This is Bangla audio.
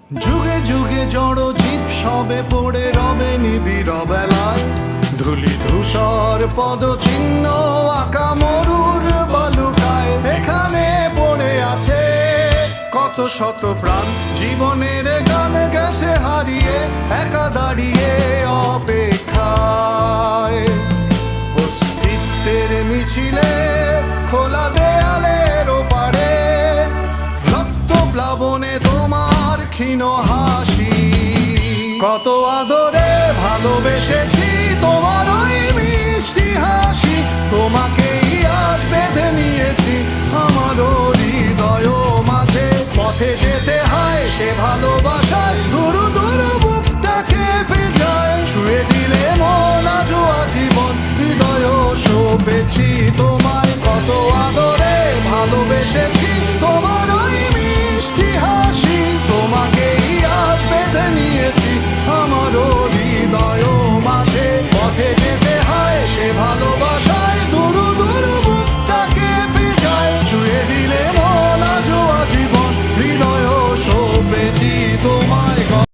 যুগে যুগে জড় জীব সবে পড়ে রবে নিবিড় বেলায়, ধুলি ধূসর পদচিহ্ন আঁকা মরুর বালুকায়। এখানে পড়ে আছে কত শত প্রাণ, জীবনের গান গেছে হারিয়ে, একা দাঁড়িয়ে অপেক্ষায়। অস্তিত্বের মিছিলে খোলা দেয়ালের ওপারে, রক্ত প্লাবনে তোমার ক্ষীণ হাসি। কত আদরে ভালোবেসেছি তোমার ওই মিষ্টি হাসি, তোমাকেই আজ বেঁধে নিয়েছি আমার হৃদয় মাঝে। পথে যেতে হয় সে ভালোবাসায়, দূর দূর